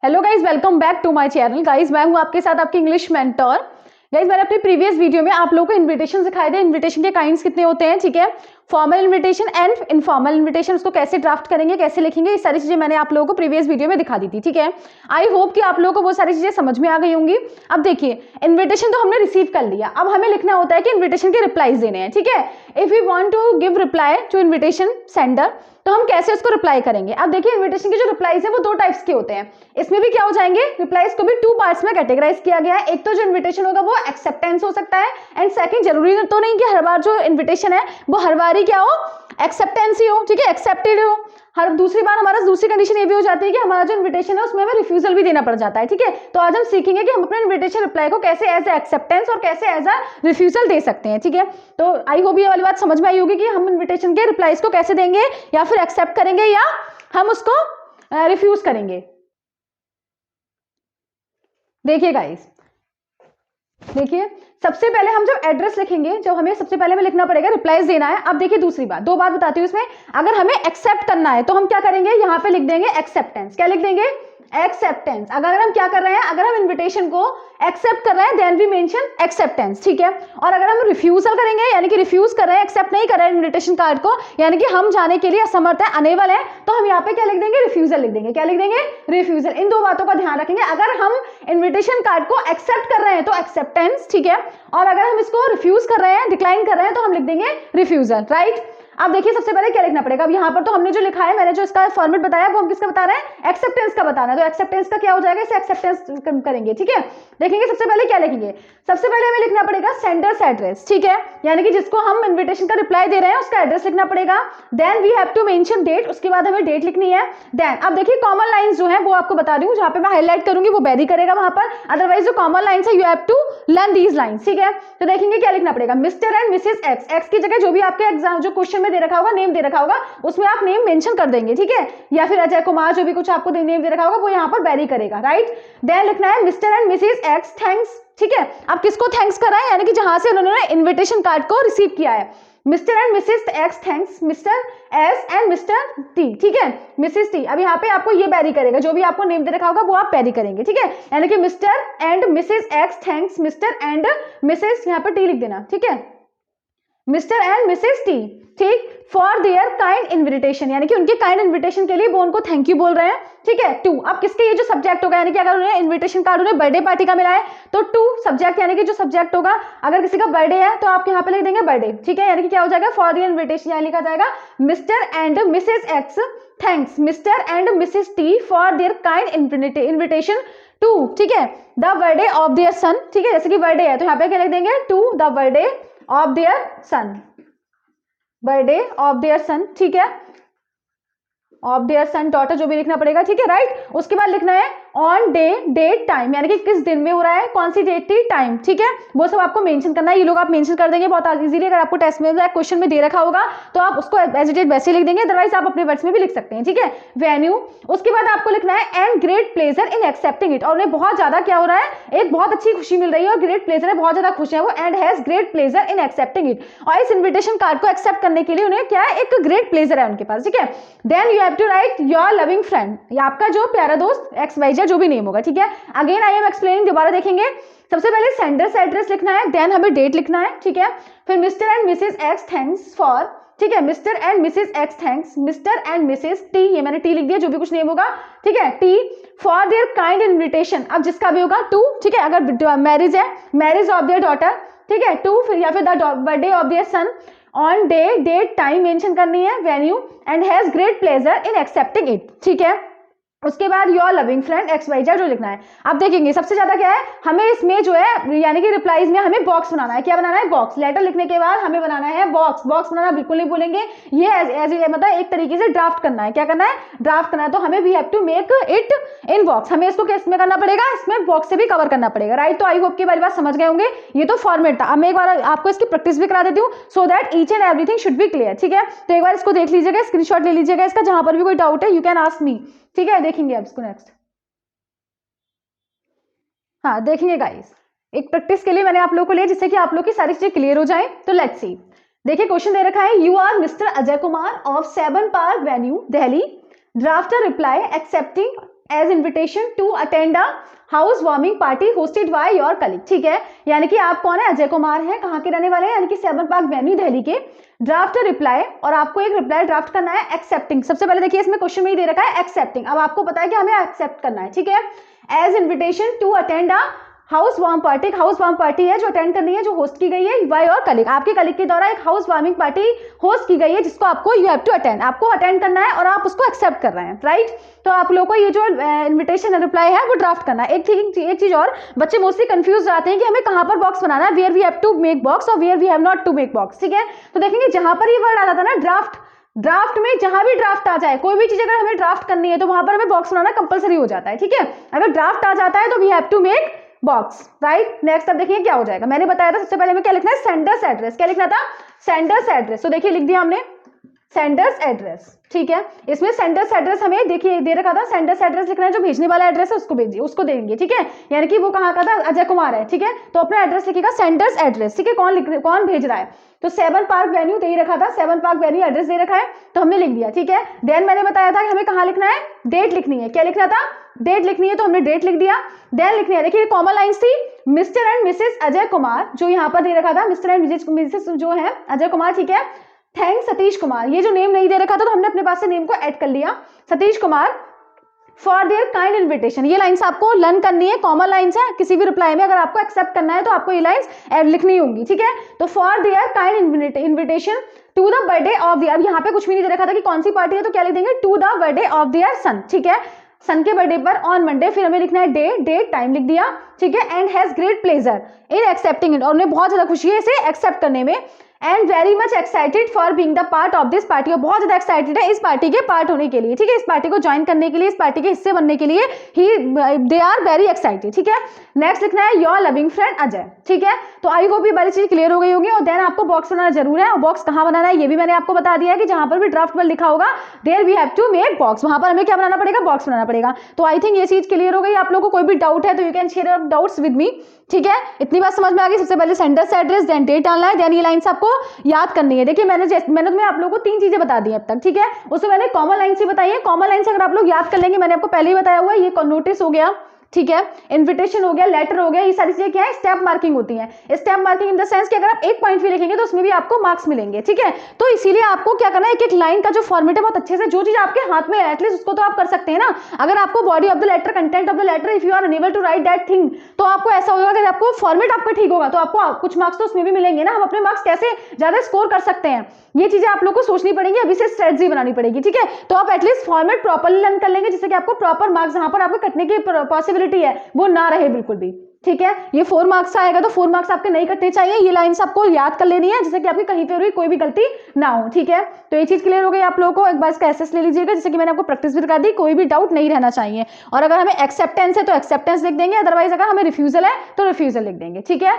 Hello guys, welcome back to my channel. Guys मैं हूं आपके साथ आपकी इंग्लिश मेंटर। गाइज मैंने अपनी प्रीवियस वीडियो में आप लोगों को इनविटेशन सिखाए थे। इनविटेशन के काइंड्स कितने होते हैं, ठीक है। Formal invitation and informal invitation, उसको कैसे ड्राफ्ट करेंगे, कैसे लिखेंगे, ये सारी चीजें मैंने आप लोगों को प्रीवियस वीडियो में दिखा दी थी, ठीक है। आई होप कि आप लोगों को वो सारी चीजें समझ में आ गई होंगी। अब देखिए, इन्विटेशन तो हमने रिसीव कर लिया, अब हमें लिखना होता है कि इन्विटेशन के रिप्लाईज देने हैं, ठीक है। If you want to give reply to invitation sender, तो हम कैसे उसको रिप्लाई करेंगे। अब देखिए, इन्विटेशन के जो रिप्लाईज है वो दो टाइप्स के होते हैं। इसमें भी क्या हो जाएंगे, रिप्लाईज को भी टू पार्ट्स में कैटेगराइज किया गया है। एक तो जो इन्विटेशन होगा वो एक्सेप्टेंस हो सकता है, एंड सेकंड, जरूरी तो नहीं कि हर बार जो इन्विटेशन है वो हर बार ही क्या हो, एक्सेप्टेंस ही हो, ठीक है, एक्सेप्टेड हो। हर दूसरी बार हमारा दूसरी कंडीशन ये भी हो जाती है कि हमारा जो इन्विटेशन है उसमें हमें रिफ्यूजल भी देना पड़ जाता है, ठीक है। तो आज हम सीखेंगे कि हम अपने इन्विटेशन रिप्लाई को कैसे एज ए एक्सेप्टेंस और कैसे एज अ रिफ्यूजल दे सकते हैं, ठीक है। तो आई होप ये वाली बात समझ में आई होगी कि हम इन्विटेशन के रिप्लाईज को कैसे देंगे, या फिर एक्सेप्ट करेंगे या हम उसको रिफ्यूज करेंगे। देखिए गाइस, देखिए सबसे पहले हम जब एड्रेस लिखेंगे, जब हमें सबसे पहले हमें लिखना पड़ेगा रिप्लाईज देना है। अब देखिए दूसरी बात, दो बात बताती हूँ इसमें। अगर हमें एक्सेप्ट करना है तो हम क्या करेंगे, यहाँ पे लिख देंगे एक्सेप्टेंस। क्या लिख देंगे, एक्सेप्टेंस। अगर हम क्या कर रहे हैं, अगर हम इन्विटेशन को एक्सेप्ट कर रहे हैं देन वी मेंशन एक्सेप्टेंस, ठीक है। और अगर हम रिफ्यूजल करेंगे, यानी कि रिफ्यूज कर रहे हैं, एक्सेप्ट नहीं कर रहे हैं इन्विटेशन कार्ड को, यानी कि हम जाने के लिए असमर्थ है, अनेबल है, तो हम यहाँ पे क्या लिख देंगे, रिफ्यूजल लिख देंगे। क्या लिख देंगे, रिफ्यूजल। इन दो बातों का ध्यान रखेंगे। अगर हम इन्विटेशन कार्ड को एक्सेप्ट कर रहे हैं तो एक्सेप्टेंस, ठीक है, और अगर हम इसको रिफ्यूज कर रहे हैं, डिक्लाइन कर रहे हैं, तो हम लिख देंगे रिफ्यूजल, राइट। अब देखिए सबसे पहले क्या लिखना पड़ेगा। अब यहाँ पर तो हमने जो लिखा है, मैंने जो इसका फॉर्मेट बताया वो हम किसका बता रहे हैं, एक्सेप्टेंस का बताना है। तो एक्सेप्टेंस का क्या हो जाएगा, इसे एक्सेप्टेंस करेंगे, ठीक है। देखेंगे सबसे पहले क्या लिखेंगे, सबसे पहले हमें लिखना पड़ेगा सेंडर्स एड्रेस, ठीक है, यानी कि जिसको हम इन्विटेशन का रिप्लाई दे रहे हैं उसका एड्रेस लिखना पड़ेगा। Then we have to mention date, उसके बाद हमें डेट लिखनी है। देन अब देखिए कॉमन लाइंस जो है वो आपको बता रही हूँ, जहाँ पे मैं हाईलाइट करूंगी वो वेरी करेगा वहां पर, अदरवाइज जो कॉमन लाइंस है you have to learn these lines, ठीक है। तो देखेंगे क्या लिखना पड़ेगा, Mr and Mrs X. X की जगह जो भी आपके एग्जाम जो क्वेश्चन में दे रखा होगा, नेम दे रखा होगा, उसमें आप नेम मेंशन कर देंगे, ठीक है, या फिर अजय कुमार, जो भी कुछ आपको नेम दे रखा होगा वो यहाँ पर वेरी करेगा, राइट। देन लिखना है mister and Mrs X thanks, ठीक है। अब किसको थैंक्स कर रहा है, यानी कि जहां से उन्होंने इन्विटेशन कार्ड को रिसीव किया है। Mister and Mrs X thanks mister S and mister T, ठीक है, मिसेस टी। अब यहाँ पे आपको ये बैरी करेगा, जो भी आपको नेम दे रखा होगा वो आप बैरी करेंगे, ठीक है, यानी कि mister and Mrs X thanks Mr and Mrs, यहाँ पर टी लिख देना, ठीक है, मिस्टर एंड मिसेस टी, ठीक, फॉर देयर काइंड इन्विटेशन, यानी कि उनके काइंड इन्विटेशन के लिए वो उनको थैंक यू बोल रहे हैं, ठीक है। टू, अब किसके ये जो सब्जेक्ट होगा, यानी कि अगर उन्हें इन्विटेशन कार्ड उन्हें बर्थडे पार्टी का मिला है तो टू सब्जेक्ट, यानी कि जो सब्जेक्ट होगा, अगर किसी का बर्थडे है तो आप यहाँ पे लिख देंगे बर्थडे, ठीक है, यानी कि क्या हो जाएगा, फॉर देयर इन्विटेशन, यानी लिखा जाएगा Mr and Mrs X thanks Mr and Mrs T for their kind invitation to, ठीक है, the birthday of their son, ठीक है, जैसे कि बर्थडे है तो यहाँ पे क्या लिख देंगे, to the birthday of their son, birthday of their son, ठीक है, ऑफ देयर सन डॉटर, जो भी लिखना पड़ेगा, ठीक है, राइट। उसके बाद लिखना है ऑन डे डेट टाइम, यानी कि किस दिन में हो रहा है, कौन सी डेट थी, टाइम, ठीक है, वो सब आपको मेंशन करना है। ये लोग आप मेंशन कर देंगे बहुत इजीली। अगर आपको टेस्ट में क्वेश्चन में दे रखा होगा तो आप उसको एज इट इज वैसे लिख देंगे, अदरवाइज आप अपने वर्ड्स में भी लिख सकते हैं, ठीक है। वेन्यू, उसके बाद आपको लिखना है and great pleasure in accepting it, और उन्हें बहुत ज्यादा क्या हो रहा है, एक बहुत अच्छी खुशी मिल रही है और ग्रेट प्लेजर है, बहुत ज्यादा खुश है वो, and has great pleasure in accepting it, और इस इन्विटेशन कार्ड को एक्सेप्ट करने के लिए उन्हें क्या है, एक ग्रेट प्लेजर है उनके पास, ठीक है। Then you have to write your loving friend, या आपका जो प्यारा दोस्त एक्स वाई जेड जो भी नेम होगा, ठीक है। अगेन आई एम एक्सप्लेनिंग, दोबारा देखेंगे। सबसे पहले सेंडर्स एड्रेस लिखना है, देन हमें डेट लिखना है, ठीक है, फिर mister and Mrs X thanks for, ठीक है, mister and Mrs X thanks Mr and Mrs T, ये मैंने टी लिख दिया, जो भी कुछ नेम होगा, ठीक है, T for their kind invitation, अब जिसका भी होगा टू, ठीक है, अगर मैरिज है मैरिज ऑफ देयर डॉटर, ठीक है, टू, फिर या फिर the birthday of their son, on day date time mention करनी है, venue, and has great pleasure in accepting it, ठीक है। उसके बाद your loving friend X Y Z जो लिखना है। अब देखेंगे सबसे ज्यादा क्या है, हमें इसमें जो है यानी कि रिप्लाईज में हमें बॉक्स बनाना है। क्या बनाना है, बॉक्स। लेटर लिखने के बाद हमें बनाना है बॉक्स। बॉक्स बनाना बिल्कुल नहीं भूलेंगे, ये मतलब एक तरीके से ड्राफ्ट करना है। क्या करना है, ड्राफ्ट करना है, तो हमें we have to make it in box, हमें इसको किस में करना पड़ेगा, इसमें बॉक्स से भी कवर करना पड़ेगा, राइट। तो आई होप की बात समझ गए होंगे, ये तो फॉर्मेट था। अब मैं एक बार आपको इसकी प्रैक्टिस भी करा देती हूँ, so that each and everything should be clear, ठीक है। तो एक बार इसको देख लीजिएगा, स्क्रीनशॉट ले लीजिएगा इसका, जहां पर भी कोई डाउट है यू कैन आस्क मी, ठीक है। देखेंगे अब इसको नेक्स्ट, हाँ देखेंगे गाइस, एक प्रैक्टिस के लिए मैंने आप लोगों को लिया जिससे कि आप लोग की सारी चीजें क्लियर हो जाए। तो लेट्स सी, देखिए क्वेश्चन दे रखा है, you are Mr Ajay Kumar of 7 park venue Delhi, draft a reply accepting as invitation to attend a house warming party hosted by your colleague. ठीक है, यानी कि आप कौन है, अजय कुमार हैं, कहाँ के रहने वाले हैं, यानी कि 7 पार्क वेन्यू दिल्ली के। ड्राफ्ट रिप्लाई, और आपको एक रिप्लाई ड्राफ्ट करना है एक्सेप्टिंग। सबसे पहले देखिए इसमें क्वेश्चन में ही दे रखा है एक्सेप्टिंग, अब आपको पता है कि हमें एक्सेप्ट करना है। ठीक है, as invitation to attend a house warm party, एक हाउस वार्म पार्टी है जो अटेंड करनी है, जो होस्ट की गई है बाय योर कलीग, आपके कलीग के द्वारा एक हाउस वार्मिंग पार्टी होस्ट की गई है जिसको आपको यू हैव टू अटेंड, आपको अटेंड करना है और आप उसको एक्सेप्ट कर रहे हैं, राइट। तो आप लोगों को ये जो इन्विटेशन रिप्लाई है वो ड्राफ्ट करना है। एक चीज और, बच्चे मोस्टली कंफ्यूज जाते हैं कि हमें कहां पर बॉक्स बनाना है, where we have to make box और where we have not to make box. ठीक है, तो देखेंगे जहां पर ये वर्ड आ जाता है ना ड्राफ्ट, ड्राफ्ट में जहां भी ड्राफ्ट आ जाए, कोई भी चीज अगर हमें ड्राफ्ट करनी है तो वहां पर हमें बॉक्स बनाना कंपलसरी हो जाता है। ठीक है, अगर ड्राफ्ट आ जाता है तो we have to make box, right. Next अब देखिए क्या हो जाएगा, मैंने बताया था सबसे पहले हमें क्या लिखना है, सेंडर्स एड्रेस। क्या लिखना था, सेंडर्स एड्रेस। तो देखिए लिख दिया हमने सेंडर्स एड्रेस। ठीक है, इसमें सेंडर्स एड्रेस हमें देखिए दे रखा था, सेंडर्स एड्रेस लिखना है, जो भेजने वाला एड्रेस है उसको भेजिए, उसको देंगे। ठीक है, यानी कि वो कहाँ का था, अजय कुमार है। ठीक है, तो अपना एड्रेस लिखिएगा सेंडर्स एड्रेस। ठीक है, कौन भेज रहा है, तो 7 पार्क वेन्यू दे ही रखा था, 7 पार्क वेन्यू एड्रेस दे रखा है तो हमने लिख दिया। ठीक है, देन मैंने बताया था कि हमें कहाँ लिखना है, डेट लिखनी है। क्या लिखना था, डेट लिखनी है, तो हमने डेट लिख दिया। देन लिखनी है, देखिए कॉमन लाइन्स थी, mister and Mrs Ajay Kumar, जो यहाँ पर दे रखा था, मिस्टर एंड मिसेस जो है अजय कुमार। ठीक है, थैंक्स सतीश कुमार, ये जो नेम नहीं दे रखा था तो हमने अपने पास से नेम को ऐड कर लिया, Satish Kumar, for their kind invitation. ये लाइन्स आपको लर्न करनी है, कॉमन लाइन्स है, किसी भी रिप्लाई में अगर आपको एक्सेप्ट करना है तो आपको ये लाइन्स लिखनी होंगी। ठीक है, तो for their kind invitation to the birthday of their, अब यहाँ पे कुछ भी नहीं दे रखा था कि कौन सी पार्टी है, तो क्या लिख देंगे, to the birthday of their son. ठीक है, सन के बर्थडे पर ऑन मंडे, फिर हमें लिखना है डेट टाइम लिख दिया। ठीक है, and has great pleasure in accepting it, और उन्हें बहुत ज्यादा खुशी है इसे एक्सेप्ट करने में, and very much excited for being the part of this party, और बहुत ज्यादा एक्साइटेड है इस पार्टी के पार्ट होने के लिए। ठीक है, इस पार्टी को ज्वाइन करने के लिए, इस पार्टी के हिस्से बनने के लिए दे आर वेरी एक्साइटेड। ठीक है, नेक्स्ट लिखना है योर लविंग फ्रेंड अजय। ठीक है, तो आई होप ये बारी चीज क्लियर हो गई होगी। और देन आपको बॉक्स बनाना जरूर है, और बॉक्स कहाँ बनाना है ये भी मैंने आपको बता दिया है कि जहां पर भी ड्राफ्ट पर लिखा होगा there we have to make box, वहां पर हमें क्या बनाना पड़ेगा, बॉक्स बनाना पड़ेगा। तो आई थिंक ये चीज क्लियर हो गई। आप लोगों को कोई भी डाउट है तो you can share your doubts with me. ठीक है, इतनी बात समझ में आ गई। सबसे पहले सेंडर्स एड्रेस, देन डेट डालना है, देन ये लाइन्स आपको याद करनी है। देखिए मैंने तुम्हें आप लोगों को 3 चीजें बता दी अब तक। ठीक है, उसमें मैंने कॉमन लाइन से बताई है, कॉमन लाइन से अगर आप लोग याद कर लेंगे, मैंने आपको पहले ही बताया हुआ है, ये नोटिस हो गया, ठीक है, इन्विटेशन हो गया, लेटर हो गया, ये सारी चीजें क्या है, स्टेप मार्किंग होती है। Step marking in the sense कि अगर आप एक पॉइंट भी लिखेंगे तो उसमें भी आपको मार्क्स मिलेंगे। ठीक है, तो इसीलिए आपको क्या करना है, एक एक लाइन का जो फॉर्मेट है बहुत अच्छे से, जो चीज आपके हाथ में है एटलीस्ट उसको तो आप कर सकते हैं ना। अगर आपको body of the letter, content of the letter, if you are unable to write that thing, तो आपको ऐसा होगा कि आपको फॉर्मेट आपका ठीक होगा तो आपको कुछ मार्क्स तो उसमें भी मिलेंगे ना। हम अपने मार्क्स कैसे ज्यादा स्कोर कर सकते हैं, ये चीजें आप लोग को सोचनी पड़ेगी, अभी से स्ट्रेटजी बनानी पड़ेगी। ठीक है, तो आप एटलीस्ट फॉर्मेट प्रॉपर्ली लर्न कर लेंगे जिससे कि आपको प्रॉपर मार्क्स जहां पर आपको कटने की पॉसिबिलिटी है वो ना रहे बिल्कुल भी। ठीक है, ये 4 मार्क्स आएगा तो 4 मार्क्स आपके नहीं कटने चाहिए, ये लाइंस आपको याद कर लेनी है जिससे कि आपकी कहीं पे भी कोई भी गलती ना हो। ठीक है, तो ये चीज क्लियर हो गई आप लोगों को। एक बार इसका एसएस ले लीजिएगा, जैसे कि मैंने आपको प्रैक्टिस भी करा दी, कोई भी डाउट नहीं रहना चाहिए। और अगर हमें एक्सेप्टेंस है तो एक्सेप्टेंस लिख देंगे, अदरवाइज अगर हमें रिफ्यूजल है तो रिफ्यूजल लिख देंगे। ठीक है।